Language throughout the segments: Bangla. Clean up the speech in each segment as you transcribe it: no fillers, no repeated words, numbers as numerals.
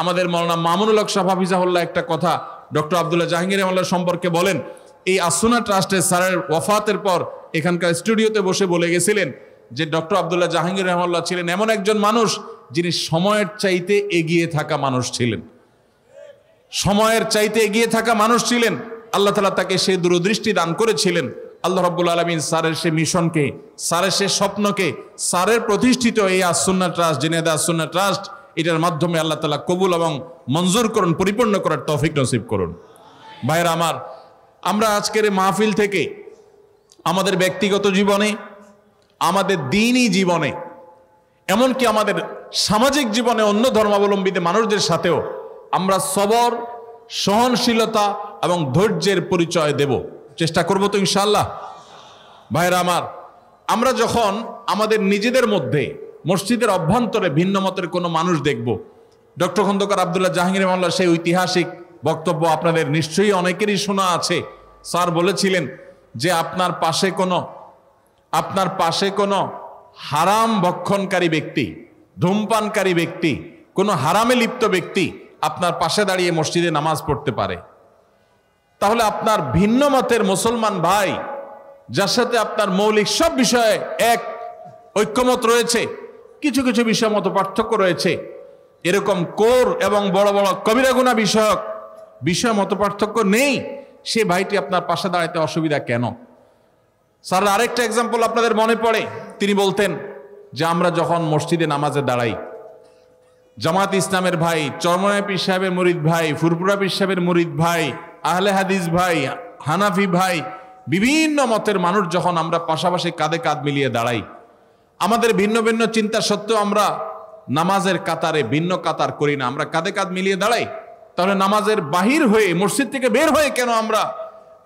আমাদের মাওলানা মামুনুল হক সাহেব হাফিজাহুল্লাহ একটা কথা ডক্টর আব্দুল্লাহ জাহাঙ্গীর রহমাল্লাহ সম্পর্কে বলেন, এই আসুনা ট্রাস্টের স্যারের ওয়াফাতের পর এখানকার স্টুডিওতে বসে বলে গেছিলেন যে ডক্টর আব্দুল্লাহ জাহাঙ্গীর রহমাল্লাহ ছিলেন এমন একজন মানুষ যিনি সময়ের চাইতে এগিয়ে থাকা মানুষ ছিলেন, সময়ের চাইতে এগিয়ে থাকা মানুষ ছিলেন। আল্লাহ তাআলা তাকে সে দূরদৃষ্টি দান করেছিলেন। আল্লাহ রাব্বুল আলামিন স্যারের সে মিশনকে, স্যারের সে স্বপ্নকে, স্যারের প্রতিষ্ঠিত এই আসুন্নাহ ট্রাস্ট, জিনেদা আসুন্নাহ ট্রাস্ট, এটার মাধ্যমে আল্লাহ তাআলা কবুল এবং মঞ্জুর করুন, পরিপূর্ণ করার তৌফিক নসিব করুন। ভাইরা আমার, আমরা আজকের এই মাহফিল থেকে আমাদের ব্যক্তিগত জীবনে, আমাদের দ্বীনি জীবনে, এমনকি আমাদের সামাজিক জীবনে অন্য ধর্মাবলম্বীদের মানুষদের সাথেও আমরা সবর, সহনশীলতা এবং ধৈর্যের পরিচয় দেব, চেষ্টা করব তো ইনশাআল্লাহ। ভাইরা আমার, আমরা যখন আমাদের নিজেদের মধ্যে মসজিদের অভ্যন্তরে ভিন্ন মতের কোনো মানুষ দেখব, ডক্টর খন্দকার আব্দুল্লাহ জাহাঙ্গীর রহমাল্লাহ সেই ঐতিহাসিক বক্তব্য আপনাদের নিশ্চয়ই অনেকেরই শোনা আছে। স্যার বলেছিলেন যে আপনার পাশে কোনো হারাম ভক্ষণকারী ব্যক্তি, ধূমপানকারী ব্যক্তি, কোনো হারামে লিপ্ত ব্যক্তি আপনার পাশে দাঁড়িয়ে মসজিদে নামাজ পড়তে পারে, তাহলে আপনার ভিন্ন মতের মুসলমান ভাই যার সাথে আপনার মৌলিক সব বিষয়ে এক ঐক্যমত রয়েছে, কিছু কিছু বিষয় মত পার্থক্য রয়েছে, এরকম কোর এবং বড় বড় কবিরা গুনাহ বিষয় মত পার্থক্য নেই, সে ভাইটি আপনার পাশে দাঁড়াতে অসুবিধা কেন? স্যার আরেকটা এক্সাম্পল আপনাদের মনে পড়ে, তিনি বলতেন যে আমরা যখন মসজিদে নামাজে দাঁড়াই, জামাত ইসলামের ভাই, চরমনায় পীর সাহেবের মুরিদ ভাই, ফুরপুরা পীর সাহেবের মুরিদ ভাই, আহলে হাদিস ভাই, হানাফি ভাই, বিভিন্ন মতের মানুষ যখন আমরা পাশাপাশি কাঁধে কাঁধ মিলিয়ে দাঁড়াই, আমাদের ভিন্ন ভিন্ন চিন্তা সত্ত্বেও আমরা নামাজের কাতারে ভিন্ন কাতার করি না, আমরা কাঁধে কাঁধ মিলিয়ে দাঁড়াই, তাহলে নামাজের বাহির হয়ে, মসজিদ থেকে বের হয়ে কেন আমরা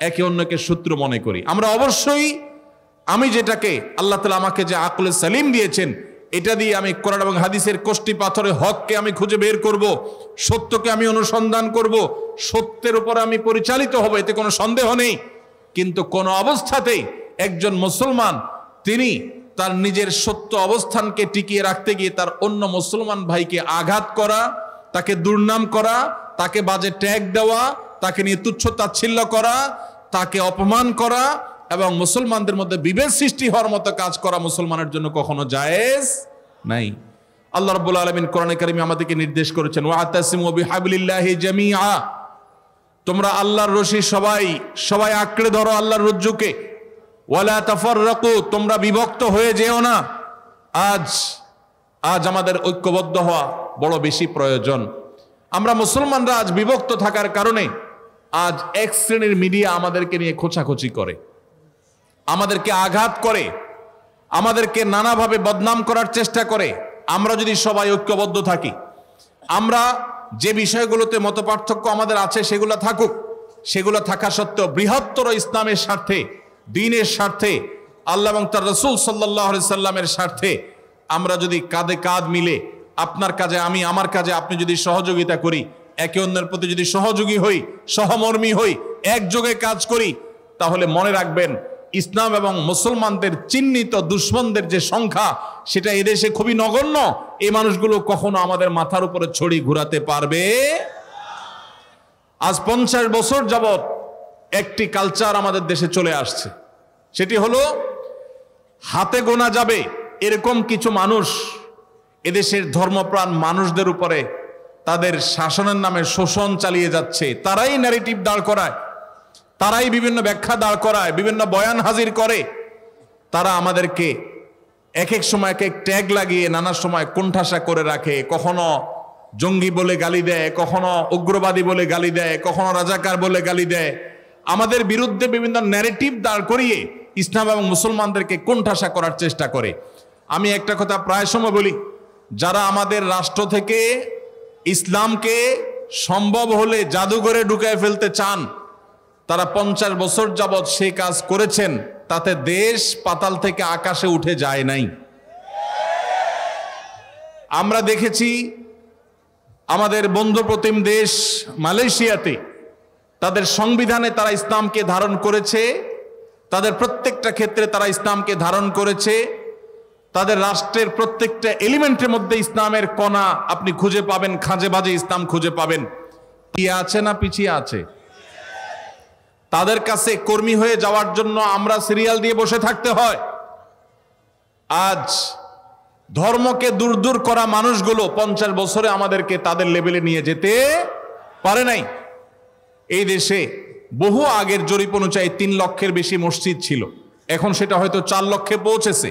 একে অন্যকে শত্রু মনে করি? আমরা অবশ্যই, আমি যেটাকে আল্লাহ তাআলা আমাকে যে আকলে সালিম দিয়েছেন, এটা দিয়ে আমি কোরআন এবং হাদিসের কষ্টি পাথরে হককে আমি খুঁজে বের করব, সত্যকে আমি অনুসন্ধান করব, সত্যের উপর আমি পরিচালিত হব, এতে কোনো সন্দেহ নেই। কিন্তু কোন অবস্থাতেই একজন মুসলমান তিনি তার নিজের সত্য অবস্থানকে টিকিয়ে রাখতে গিয়ে তার অন্য মুসলমান ভাইকে আঘাত করা, তাকে দুর্নাম করা, তাকে বাজে ট্যাগ দেওয়া, তাকে নিয়ে তুচ্ছ তাচ্ছিল্য করা, তাকে অপমান করা এবং মুসলমানদের মধ্যে বিভেদ সৃষ্টি হওয়ার মতো কাজ করা মুসলমানের জন্য কখনো জায়েজ নাই। আল্লাহ রাব্বুল আলামিন কোরআনে কারিমে আমাদেরকে নির্দেশ করেছেন, ওয়াতাসিমু বিহাবলিল্লাহি জামিআ, তোমরা আল্লাহর রশি সবাই আঁকড়ে ধরো আল্লাহর রজ্জুকে, ওয়ালা তাফাররাকু, তোমরা বিভক্ত হয়ে যেও না। আজ আমাদের ঐক্যবদ্ধ হওয়া বড় বেশি প্রয়োজন। আমরা মুসলমানরা আজ বিভক্ত থাকার কারণে আজ এক শ্রেণীর মিডিয়া আমাদেরকে নিয়ে খোঁচাখুচি করে, আমাদেরকে আঘাত করে, আমাদেরকে নানাভাবে বদনাম করার চেষ্টা করে। আমরা যদি সবাই ঐক্যবদ্ধ থাকি, আমরা যে বিষয়গুলোতে মতপার্থক্য আমাদের আছে সেগুলো থাকুক, সেগুলো থাকা সত্ত্বেও বৃহত্তর ইসলামের স্বার্থে, দ্বীনের স্বার্থে, আল্লাহ এবং তার রাসূল সাল্লাল্লাহু আলাইহি সাল্লামের স্বার্থে আমরা যদি কাঁধে কাঁধ মিলে, আপনার কাজে আমি, আমার কাজে আপনি যদি সহযোগিতা করি, একে অন্যের প্রতি যদি সহযোগী হই, সহমর্মী হই, একযোগে কাজ করি, তাহলে মনে রাখবেন ইসলাম এবং মুসলমানদের চিহ্নিত দুশ্মনদের যে সংখ্যা সেটা এদেশে খুবই নগণ্য। এই মানুষগুলো কখনো আমাদের মাথার উপরে ছড়ি ঘুরাতে পারবে। আজ 50 বছর যাবত একটি কালচার আমাদের দেশে চলে আসছে, সেটি হলো হাতে গোনা যাবে এরকম কিছু মানুষ এদেশের ধর্মপ্রাণ মানুষদের উপরে তাদের শাসনের নামে শোষণ চালিয়ে যাচ্ছে। তারাই ন্যারেটিভ দাঁড় করায়, তারাই বিভিন্ন ব্যাখ্যা দাঁড় করায়, বিভিন্ন বয়ান হাজির করে। তারা আমাদেরকে এক এক সময় এক এক ট্যাগ লাগিয়ে নানা সময় কোণঠাসা করে রাখে। কখনো জঙ্গি বলে গালি দেয়, কখনো উগ্রবাদী বলে গালি দেয়, কখনো রাজাকার বলে গালি দেয়। আমাদের বিরুদ্ধে বিভিন্ন ন্যারেটিভ দাঁড় করিয়ে ইসলাম এবং মুসলমানদেরকে কোণঠাসা করার চেষ্টা করে। আমি একটা কথা প্রায় সময় বলি, যারা আমাদের রাষ্ট্র থেকে ইসলামকে সম্ভব হলে জাদুঘরে ঢুকায় ফেলতে চান, তারা 50 বছর যাবৎ সেই কাজ করেছেন, তাতে দেশ পাতাল থেকে আকাশে উঠে যায় নাই। আমরা দেখেছি আমাদের বন্ধুপ্রতিম দেশ মালয়েশিয়াতে তাদের সংবিধানে তারা ইসলামকে ধারণ করেছে, তাদের প্রত্যেকটা ক্ষেত্রে তারা ইসলামকে ধারণ করেছে। তাদের রাষ্ট্রের প্রত্যেকটা এলিমেন্টের মধ্যে ইসলামের কণা আপনি খুঁজে পাবেন, খাঁজে বাজে ইসলাম খুঁজে পাবেন। পিছিয়ে আছে না পিছিয়ে আছে? তাদের কাছে কর্মী হয়ে যাওয়ার জন্য আমরা সিরিয়াল দিয়ে বসে থাকতে হয়। আজ ধর্মকে দূর দূর করা মানুষগুলো 50 বছরে আমাদেরকে তাদের লেভেলে নিয়ে যেতে পারে নাই। এই দেশে বহু আগের জরিপ অনুযায়ী 3 লক্ষের বেশি মসজিদ ছিল, এখন সেটা হয়তো 4 লক্ষে পৌঁছেছে।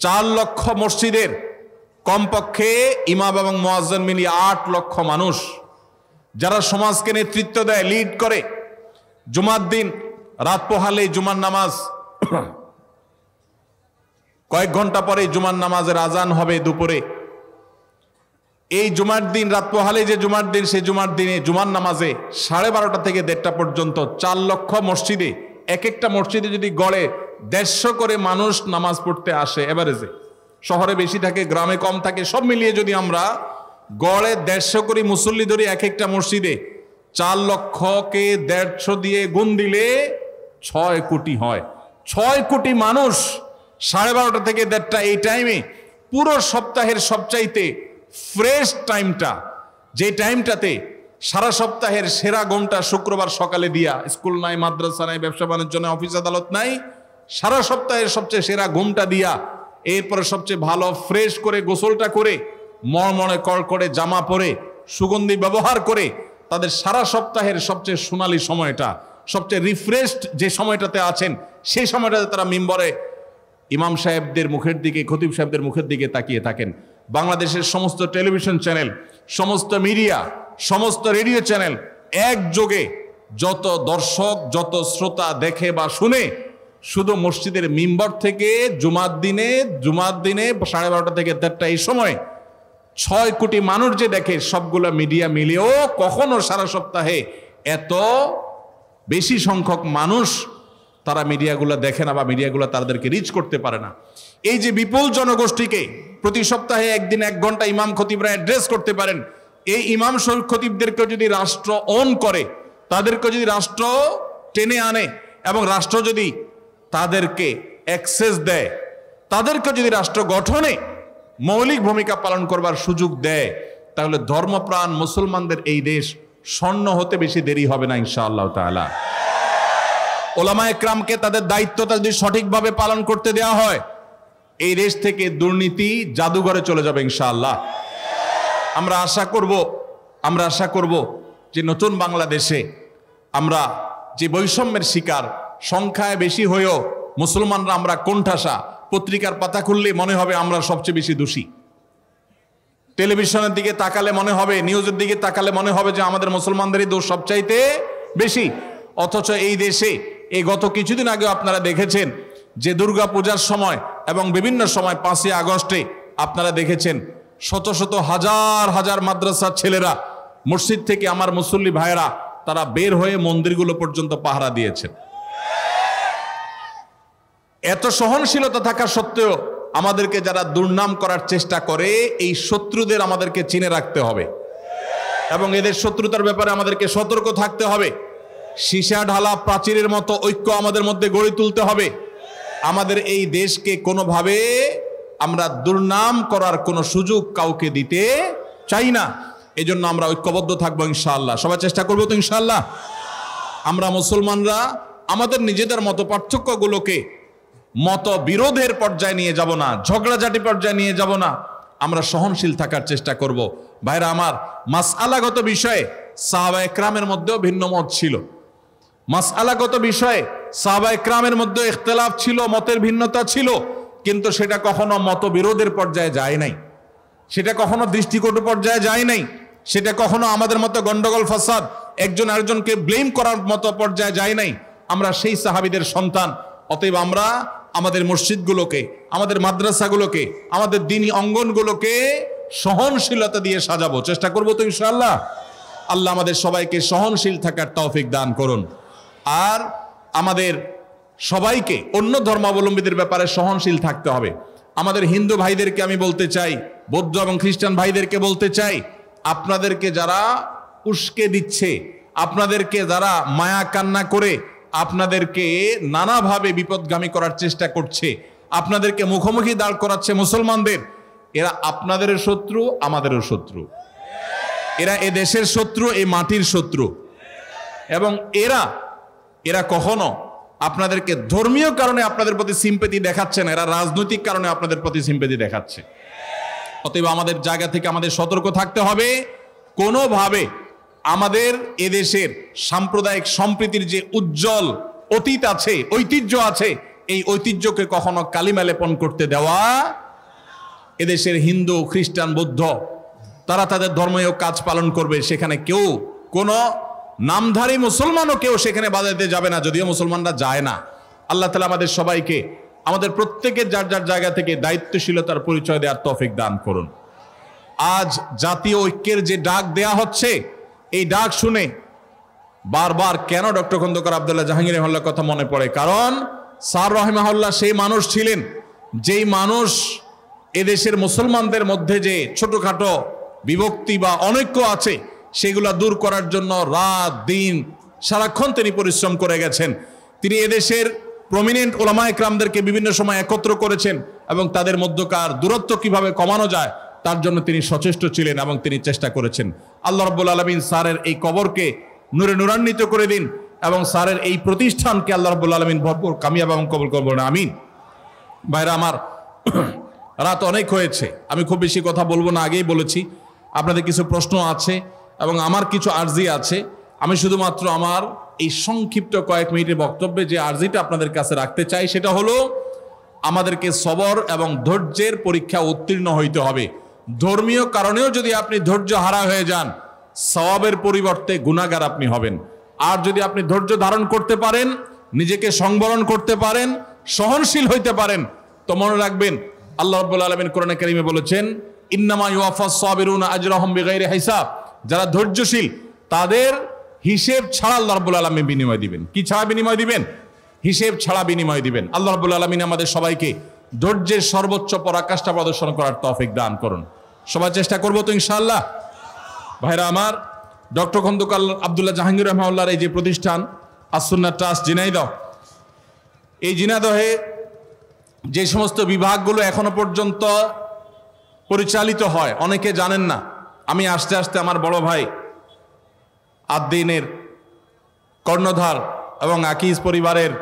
4 লক্ষ মসজিদের কমপক্ষে ইমাম এবং মুয়াজ্জিন মিলিয়ে 8 লক্ষ মানুষ যারা সমাজকে নেতৃত্ব দেয়, লিড করে। জুমার দিন রাত পোহালে জুমার নামাজ, কয়েক ঘন্টা পরে জুমার নামাজের আজান হবে দুপুরে। এই জুমার দিন রাত পোহালে যে জুমার দিন, সেই জুমার দিনে জুমার নামাজে 12:30 থেকে 1:30 পর্যন্ত 4 লক্ষ মসজিদে, এক একটা মসজিদে যদি গড়ে 150 করে মানুষ নামাজ পড়তে আসে এভারেজে, শহরে বেশি থাকে গ্রামে কম থাকে, সব মিলিয়ে যদি আমরা গড়ে 150 করে মুসল্লি ধরি এক একটা মসজিদে, 4 লক্ষকে 150 দিয়ে গুণ দিলে 6 কোটি হয়। 6 কোটি মানুষ 12:30 থেকে 1:30 এই টাইমে, পুরো সপ্তাহের সবচাইতে ফ্রেশ টাইমটা, যে টাইমটাতে সারা সপ্তাহের সেরা ঘুমটা শুক্রবার সকালে দিয়া, স্কুল নাই, মাদ্রাসা নাই, ব্যবসা বাণিজ্য নাই, অফিস আদালত নাই, সারা সপ্তাহের সবচেয়ে সেরা ঘুমটা দিয়া এরপরে সবচেয়ে ভালো ফ্রেশ করে গোসলটা করে মনে করে জামা পরে সুগন্ধি ব্যবহার করে তাদের সারা সপ্তাহের সবচেয়ে সোনালী সময়টা, সবচেয়ে রিফ্রেশড যে সময়টাতে আছেন, সেই সময়টাতে তারা মিম্বরে ইমাম সাহেবদের মুখের দিকে, খতিব সাহেবদের মুখের দিকে তাকিয়ে থাকেন। বাংলাদেশের সমস্ত টেলিভিশন চ্যানেল, সমস্ত মিডিয়া, সমস্ত রেডিও চ্যানেল একযোগে যত দর্শক, যত শ্রোতা দেখে বা শুনে, শুধু মসজিদের মিম্বর থেকে জুমার দিনে 12:30 থেকে 1:30 এই সময় 6 কোটি মানুষ যে দেখে, সবগুলো মিডিয়া মিলেও কখনো সারা সপ্তাহে এত বেশি সংখ্যক মানুষ তারা মিডিয়াগুলো দেখে না বা মিডিয়াগুলো তাদেরকে রিচ করতে পারে না। এই যে বিপুল জনগোষ্ঠীকে প্রতি সপ্তাহে একদিন 1 ঘন্টা ইমাম খতিবরা অ্যাড্রেস করতে পারেন, এই ইমাম খতিবদেরকে যদি রাষ্ট্র অন করে, তাদেরকে যদি রাষ্ট্র টেনে আনে এবং রাষ্ট্র যদি তাদেরকে অ্যাক্সেস দেয়, তাদেরকে যদি রাষ্ট্র গঠনে মৌলিক ভূমিকা পালন করবার সুযোগ দেয়, তাহলে ধর্মপ্রাণ মুসলমানদের এই দেশ স্বর্ণ হতে বেশি দেরি হবে না ইনশাআল্লাহ তাআলা। ওলামায়ে কেরামকে তাদের দায়িত্বটা যদি সঠিকভাবে পালন করতে দেওয়া হয়, এই দেশ থেকে দুর্নীতি জাদুঘরে চলে যাবে ইনশাআল্লাহ। আমরা আশা করব যে নতুন বাংলাদেশে আমরা যে বৈষম্যের শিকার, সংখ্যায় বেশি হয়েও মুসলমানরা আমরা কোণঠাসা, পত্রিকার পাতা খুললে মনে হবে আমরা সবচেয়ে বেশি দোষী, টেলিভিশনের দিকে তাকালে মনে হবে, নিউজের দিকে তাকালে মনে হবে যে আমাদের মুসলমানদেরই দোষ সবচাইতে বেশি। অথচ এই দেশে এই গত কিছুদিন আগে আপনারা দেখেছেন যে দুর্গা পূজার সময় এবং বিভিন্ন সময় 5ই আগস্টে আপনারা দেখেছেন শত শত হাজার হাজার মাদ্রাসার ছেলেরা মসজিদ থেকে, আমার মুসল্লি ভাইয়েরা, তারা বের হয়ে মন্দিরগুলো পর্যন্ত পাহারা দিয়েছেন। এত সহনশীলতা থাকা সত্ত্বেও আমাদেরকে যারা দুর্নাম করার চেষ্টা করে, এই শত্রুদের আমাদেরকে চিনে রাখতে হবে এবং এদের শত্রুতার ব্যাপারে আমাদেরকে সতর্ক থাকতে হবে। সীসা ঢালা প্রাচীরের মতো ঐক্য আমাদের মধ্যে গড়ে তুলতে হবে। আমাদের এই দেশকে কোনোভাবে আমরা দুর্নাম করার কোনো সুযোগ কাউকে দিতে চাই না। এজন্য আমরা ঐক্যবদ্ধ থাকবো ইনশাআল্লাহ। সবাই চেষ্টা করবো তো ইনশাআল্লাহ। আমরা মুসলমানরা আমাদের নিজেদের মত পার্থক্যগুলোকে মত বিরোধের পর্যায়ে নিয়ে যাব না, ঝগড়াঝাটি পর্যায়ে নিয়ে যাব না, আমরা সহনশীল থাকার চেষ্টা করব। ভাইরা আমার, মাসআলাগত বিষয়ে সাহাবায়ে কেরামের মধ্যেও ভিন্ন মত ছিল, মাসআলাগত বিষয়ে সাহাবায়ে কেরামের মধ্যে ইখতিলাফ ছিল, মতের ভিন্নতা ছিল, কিন্তু সেটা কখনো মতবিরোধের পর্যায়ে যায় নাই, সেটা কখনো দৃষ্টিকটু পর্যায়ে যায় নাই, সেটা কখনো আমাদের মতো গন্ডগোল ফাসাদ, একজন আরেকজনকে ব্লেম করার মতো পর্যায়ে যায় নাই। আমরা সেই সাহাবীদের সন্তান। অতএব আমরা আমাদের মসজিদগুলোকে, আমাদের মাদ্রাসাগুলোকে, আমাদের দ্বীনি অঙ্গনগুলোকে সহনশীলতা দিয়ে সাজাবো, চেষ্টা করবো তো ইনশাআল্লাহ। আল্লাহ আমাদের সবাইকে সহনশীল থাকার তৌফিক দান করুন। আর আমাদের সবাইকে অন্য ধর্মাবলম্বীদের ব্যাপারে সহনশীল থাকতে হবে। আমাদের হিন্দু ভাইদেরকে আমি বলতে চাই, বৌদ্ধ এবং খ্রিস্টান ভাইদেরকে বলতে চাই, আপনাদেরকে যারা উস্কে দিচ্ছে, আপনাদেরকে যারা মায়া কান্না করে আপনাদেরকে নানাভাবে বিপদগামী করার চেষ্টা করছে, আপনাদেরকে মুখোমুখি দাঁড় করাচ্ছে মুসলমানদের, এরা আপনাদেরও শত্রু, আমাদেরও শত্রু। এরা এ দেশের শত্রু, এই মাটির শত্রু। এবং এরা কখনো আপনাদেরকে ধর্মীয় কারণে আপনাদের প্রতি সিম্পেথি দেখাচ্ছে না, এরা রাজনৈতিক কারণে আপনাদের প্রতি সিম্পেথি দেখাচ্ছে। অতএব আমাদের জায়গা থেকে আমাদের সতর্ক থাকতে হবে, কোনোভাবে আমাদের এদেশের সাম্প্রদায়িক সম্প্রীতির যে উজ্জ্বল অতীত আছে, ঐতিহ্য আছে, এই ঐতিহ্যকে কখনো কালিমা লেপন করতে দেওয়া। এদেশের হিন্দু, খ্রিস্টান, বৌদ্ধ তারা তাদের ধর্মীয় কাজ পালন করবে, সেখানে কেউ কোনো নামধারী মুসলমানও কেউ সেখানে বাধা দিতে যাবে না, যদিও মুসলমানরা যায় না। আল্লাহ তাআলা আমাদের সবাইকে, আমাদের প্রত্যেকের যার যার জায়গা থেকে দায়িত্বশীলতার পরিচয় দেওয়ার তৌফিক দান করুন। আজ জাতীয় ঐক্যের যে ডাক দেয়া হচ্ছে, এই ডাক শুনে বারবার কেন ডক্টর খন্দকার আব্দুল্লাহ জাহাঙ্গীর রহমাহুল্লাহর কথা মনে পড়ে? কারণ স্যার রহিমাহুল্লাহ সেই মানুষ ছিলেন যেই মানুষ এদেশের মুসলমানদের মধ্যে যে ছোটখাটো বিভক্তি বা অনৈক্য আছে সেগুলা দূর করার জন্য রাত দিন সারাক্ষণ তিনি পরিশ্রম করে গেছেন। তিনি এদেশের প্রমিনেন্ট ওলামা একরামদেরকে বিভিন্ন সময় একত্র করেছেন এবং তাদের মধ্যকার দূরত্ব কিভাবে কমানো যায় তার জন্য তিনি সচেষ্ট ছিলেন এবং তিনি চেষ্টা করেছেন। আল্লাহ রাব্বুল আলামিন স্যারের এই কবরকে নূরে নূরান্বিত করে দিন এবং স্যারের এই প্রতিষ্ঠানকে আল্লাহ রাব্বুল আলামিন ভরপুর কামিয়াব এবং কবুল করবেন, আমিন। ভাইরা আমার, রাত অনেক হয়েছে, আমি খুব বেশি কথা বলবো না, আগেই বলেছি। আপনাদের কিছু প্রশ্ন আছে এবং আমার কিছু আর্জি আছে। আমি শুধুমাত্র আমার এই সংক্ষিপ্ত কয়েক মিনিটের বক্তব্যে যে আর্জিটা আপনাদের কাছে রাখতে চাই সেটা হলো, আমাদেরকে সবর এবং ধৈর্যের পরীক্ষা উত্তীর্ণ হইতে হবে। ধর্মীয় কারণেও যদি আপনি ধৈর্য হারা হয়ে যান, সওয়াবের পরিবর্তে গুনাহগার আপনি হবেন। আর যদি আপনি ধৈর্য ধারণ করতে পারেন, নিজেকে সংবরণ করতে পারেন, সহনশীল হইতে পারেন, তো মনে রাখবেন আল্লাহ রাব্বুল আলামিন কোরআনে কারিমে বলেছেন, ইন্নামা ইউওয়াফাস সাবিরুনা আজরাহুম বিগাইরি হিসাব। যারা ধৈর্যশীল তাদের হিসেব ছাড়া আল্লাহ রাব্বুল আলামিন বিনিময় দিবেন। কি ছাড়া বিনিময় দিবেন? হিসেব ছাড়া বিনিময় দিবেন। আল্লাহ রাব্বুল আলামিন আমাদের সবাইকে ধৈর্যের সর্বোচ্চ পরাকাষ্ঠা প্রদর্শন করার তৌফিক দান করুন। সবাই চেষ্টা করবো তো ইনশাআল্লাহ। ভাইরা আমার, ডক্টর খন্দকার আব্দুল্লাহ জাহাঙ্গীর রহমাহুল্লাহর এই যে প্রতিষ্ঠান আস-সুন্নাহ ট্রাস্ট ঝিনাইদহ, এই ঝিনাইদহে যে সমস্ত বিভাগগুলো এখনো পর্যন্ত পরিচালিত হয় অনেকে জানেন না। আমি আস্তে আস্তে আমার বড় ভাই আদ-দ্বীনের কর্ণধার এবং আকিজ পরিবারের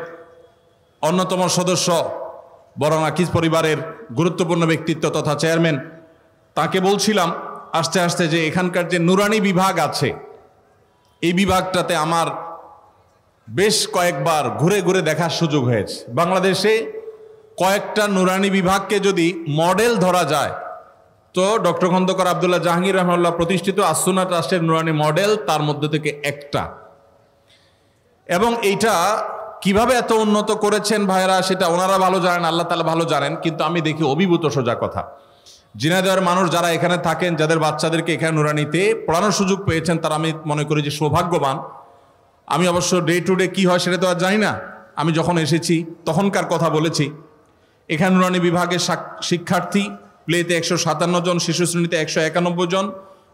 অন্যতম সদস্য, বরং আকিজ পরিবারের গুরুত্বপূর্ণ ব্যক্তিত্ব তথা চেয়ারম্যান, তাকে বলছিলাম আস্তে আস্তে যে এখানকার যে নুরানি বিভাগ আছে, এই বিভাগটাতে আমার বেশ কয়েকবার ঘুরে ঘুরে দেখার সুযোগ হয়েছে। বাংলাদেশে কয়েকটা নুরানি বিভাগকে যদি মডেল ধরা যায় তো ডক্টর খন্দকার আব্দুল্লাহ জাহাঙ্গীর রহমাহুল্লাহ প্রতিষ্ঠিত আস-সুন্নাহ ট্রাস্টের নুরানি মডেল তার মধ্যে থেকে একটা। এবং এইটা কিভাবে এত উন্নত করেছেন ভাইরা, সেটা ওনারা ভালো জানেন, আল্লাহ তাআলা ভালো জানেন। কিন্তু আমি দেখি অভিভূত সোজা কথা, ঝিনাইদহের মানুষ যারা এখানে থাকেন, যাদের বাচ্চাদেরকে এখানে নুরানিতে পড়ানোর সুযোগ পেয়েছেন, তারা আমি মনে করি যে সৌভাগ্যবান। আমি অবশ্য ডে টু ডে কী হয় সেটা তো আর জানি না। আমি যখন এসেছি তখনকার কথা বলেছি। এখানে নুরানি বিভাগের শিক্ষার্থী প্লেতে 157 জন, শিশু শ্রেণীতে 191 জন,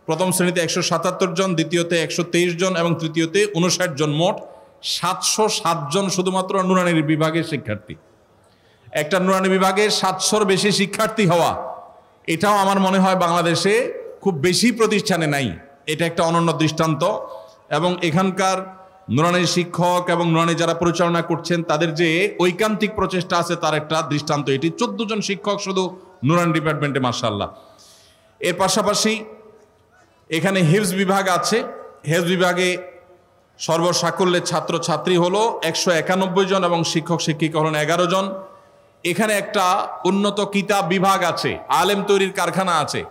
প্রথম শ্রেণীতে 177 জন, দ্বিতীয়তে 123 জন এবং তৃতীয়তে 59 জন, মোট 707 জন শুধুমাত্র নুরানির বিভাগের শিক্ষার্থী। একটা নুরানি বিভাগের 700-র বেশি শিক্ষার্থী হওয়া, এটাও আমার মনে হয় বাংলাদেশে খুব বেশি প্রতিষ্ঠানে নাই। এটা একটা অনন্য দৃষ্টান্ত। এবং এখানকার নুরানির শিক্ষক এবং নুরানি যারা পরিচালনা করছেন তাদের যে ঐকান্তিক প্রচেষ্টা আছে তার একটা দৃষ্টান্ত এটি। 14 জন শিক্ষক শুধু নুরানি ডিপার্টমেন্টে, মাশাআল্লাহ। এর পাশাপাশি এখানে হিফজ বিভাগ আছে। হিফজ বিভাগে সর্বসাকল্যে ছাত্রছাত্রী হলো 191 জন এবং শিক্ষক শিক্ষিকা হলেন 11 জন। এখানে একটা উন্নত কিতাব বিভাগ আছে, আলেম তৈরির কারখানা আছে।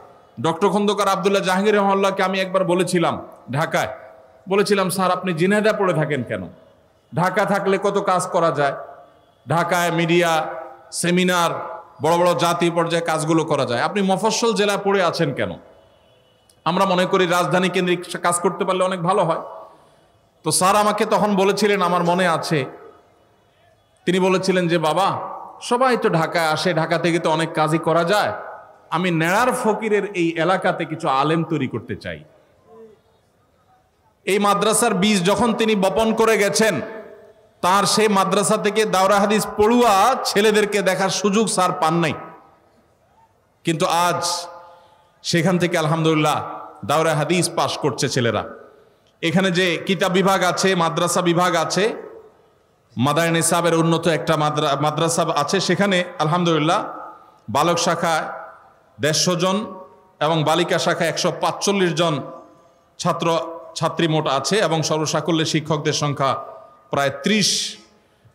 ডক্টর খন্দকার আব্দুল্লাহ জাহাঙ্গীর রহমাহুল্লাহকে আমি একবার বলেছিলাম ঢাকায়, বলেছিলাম স্যার আপনি ঝিনাইদহ পড়ে থাকেন কেন? ঢাকা থাকলে কত কাজ করা যায়, ঢাকায় মিডিয়া সেমিনার বড় বড় জাতীয় পর্যায়ে কাজগুলো করা যায়, আপনি মফস্বল জেলায় পড়ে আছেন কেন? আমরা মনে করি রাজধানী কেন্দ্রিক কাজ করতে পারলে অনেক ভালো হয়। তো স্যার আমাকে তখন বলেছিলেন, আমার মনে আছে, তিনি বলেছিলেন যে বাবা সবাই তো ঢাকায় আসে, ঢাকা থেকে তো অনেক কাজই করা যায়, আমি নেড়ার ফকিরের এই এলাকাতে কিছু আলেম তৈরি করতে চাই। এই মাদ্রাসার বীজ যখন তিনি বপন করে গেছেন তার সেই মাদ্রাসা থেকে দাওরা হাদিস পড়ুয়া ছেলেদেরকে দেখার সুযোগ স্যার পান নাই। কিন্তু আজ সেখান থেকে আলহামদুলিল্লাহ দাওরা হাদিস পাশ করছে ছেলেরা। এখানে যে কিতাব বিভাগ আছে, মাদ্রাসা বিভাগ আছে, মাদায়ে নিসাবের উন্নত একটা মাদ্রাসা আছে, সেখানে আলহামদুলিল্লাহ বালক শাখায় 150 জন এবং বালিকা শাখায় 145 জন ছাত্র ছাত্রী মোট আছে এবং সর্বসাকল্যে শিক্ষকদের সংখ্যা প্রায় 30।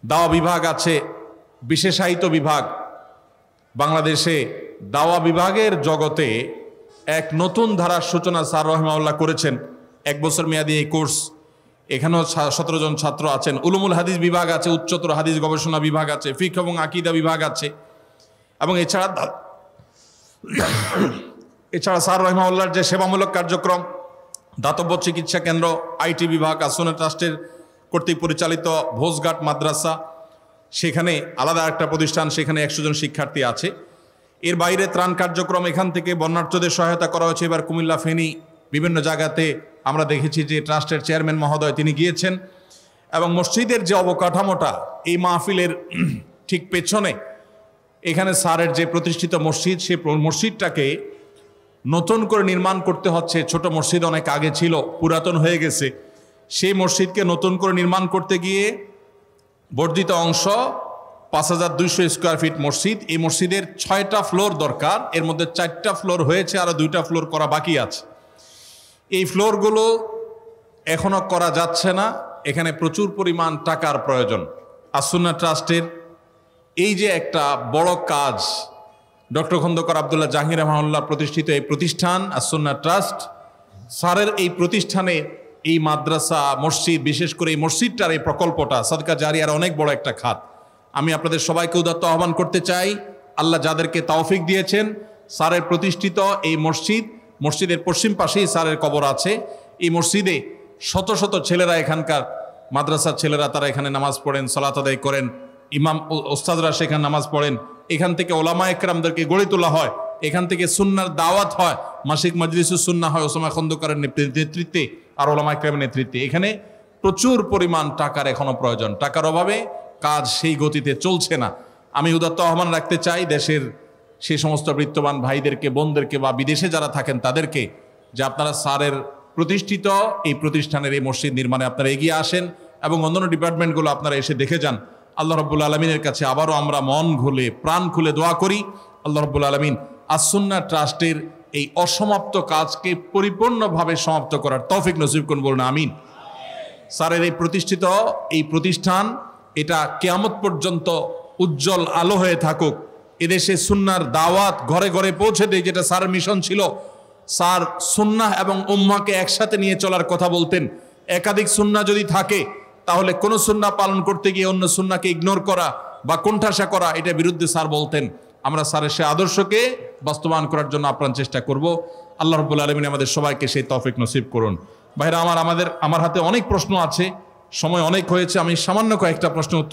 দাওয়া বিভাগ আছে, বিশেষায়িত বিভাগ। বাংলাদেশে দাওয়া বিভাগের জগতে এক নতুন ধারার সূচনা স্যার রহমাউল্লাহ করেছেন। 1 বছর মেয়াদী এই কোর্স। এখানেও 17 জন ছাত্র আছেন। উলুমুল হাদিস বিভাগ আছে, উচ্চতর হাদিস গবেষণা বিভাগ আছে, ফিকহ এবং আকীদা বিভাগ আছে। এবং এছাড়া স্যার রহমাউল্লাহর যে সেবামূলক কার্যক্রম, দাতব্য চিকিৎসা কেন্দ্র, আইটি বিভাগ, আসুনা ট্রাস্টের কর্তৃক পরিচালিত ভোজঘাট মাদ্রাসা, সেখানে আলাদা একটা প্রতিষ্ঠান, সেখানে 100 জন শিক্ষার্থী আছে। এর বাইরে ত্রাণ কার্যক্রম, এখান থেকে বন্যার্থদের সহায়তা করা হয়েছে। এবার কুমিল্লা, ফেনী, বিভিন্ন জায়গাতে আমরা দেখেছি যে ট্রাস্টের চেয়ারম্যান মহোদয় তিনি গিয়েছেন। এবং মসজিদের যে অবকাঠামোটা, এই মাহফিলের ঠিক পেছনে এখানে স্যারের যে প্রতিষ্ঠিত মসজিদ, সেই মসজিদটাকে নতুন করে নির্মাণ করতে হচ্ছে। ছোট মসজিদ অনেক আগে ছিল, পুরাতন হয়ে গেছে। সেই মসজিদকে নতুন করে নির্মাণ করতে গিয়ে বর্ধিত অংশ 5200 স্কোয়ার ফিট মসজিদ। এই মসজিদের 6টা ফ্লোর দরকার, এর মধ্যে 4টা ফ্লোর হয়েছে, আরও 2টা ফ্লোর করা বাকি আছে। এই ফ্লোরগুলো এখনো করা যাচ্ছে না, এখানে প্রচুর পরিমাণ টাকার প্রয়োজন। আসুন্নাহ ট্রাস্টের এই যে একটা বড় কাজ, ডক্টর খন্দকার আব্দুল্লাহ জাহাঙ্গীর রহমাহুল্লাহ প্রতিষ্ঠিত এই প্রতিষ্ঠান আসুন্নাহ ট্রাস্ট, স্যারের এই প্রতিষ্ঠানে এই মাদ্রাসা, মসজিদ, বিশেষ করে এই মসজিদটার এই প্রকল্পটা সাদকা জারিয়ার অনেক বড় একটা খাত। আমি আপনাদের সবাইকে উদাত্ত আহ্বান করতে চাই, আল্লাহ যাদেরকে তৌফিক দিয়েছেন, স্যারের প্রতিষ্ঠিত এই মসজিদের পশ্চিম পাশেই স্যারের কবর আছে। এই মসজিদে শত শত ছেলেরা, এখানকার মাদ্রাসার ছেলেরা, তারা এখানে নামাজ পড়েন, সালাত আদায় করেন, ইমাম ওস্তাদরা সেখানে নামাজ পড়েন। এখান থেকে ওলামা একরামদেরকে গড়ে তোলা হয়, এখান থেকে সুন্নাহর দাওয়াত হয়, মাসিক মাজলিসুস সুন্নাহ হয় ওসামা খন্দকারের নেতৃত্বে আর ওলামা একরামের নেতৃত্বে। এখানে প্রচুর পরিমাণ টাকার এখনো প্রয়োজন। টাকার অভাবে কাজ সেই গতিতে চলছে না। আমি উদাত্ত আহ্বান রাখতে চাই দেশের সেই সমস্ত বৃত্তবান ভাইদেরকে, বোনদেরকে বা বিদেশে যারা থাকেন তাদেরকে, যে আপনারা স্যারের প্রতিষ্ঠিত এই প্রতিষ্ঠানের এই মসজিদ নির্মাণে আপনারা এগিয়ে আসেন এবং অন্যান্য ডিপার্টমেন্টগুলো আপনারা এসে দেখে যান। আল্লাহ রাব্বুল আলামিনের কাছে আবারও আমরা মন খুলে, প্রাণ খুলে দোয়া করি, আল্লাহ রাব্বুল আলামিন আসুন্নাহ ট্রাস্টের এই অসমাপ্ত কাজকে পরিপূর্ণভাবে সমাপ্ত করার তৌফিক নসিব করুন, বলুন আমিন। স্যারের এই প্রতিষ্ঠিত এই প্রতিষ্ঠান, এটা কিয়ামত পর্যন্ত উজ্জ্বল আলো হয়ে থাকুক। এদেশে সুন্নাহর দাওয়াত ঘরে ঘরে পৌঁছে দেয়, যেটা স্যারের মিশন ছিল। স্যার সুন্নাহ এবং উম্মাহকে একসাথে নিয়ে চলার কথা বলতেন। একাধিক সুন্নাহ যদি থাকে, তাহলে কোন সুন্নাহ পালন করতে গিয়ে অন্য সুন্নাহকে ইগনোর করা বা কোণঠাসা করা, এটা বিরুদ্ধে স্যার বলতেন। আমরা স্যারের সে আদর্শকে বাস্তবায়ন করার জন্য আপ্রাণ চেষ্টা করব। আল্লাহ রাব্বুল আলামিন আমাদের সবাইকে সেই তৌফিক নসিব করুন। ভাইরা আমার হাতে অনেক প্রশ্ন আছে, সময় অনেক হয়েছে, আমি সামান্য কয়েকটা প্রশ্ন উত্তর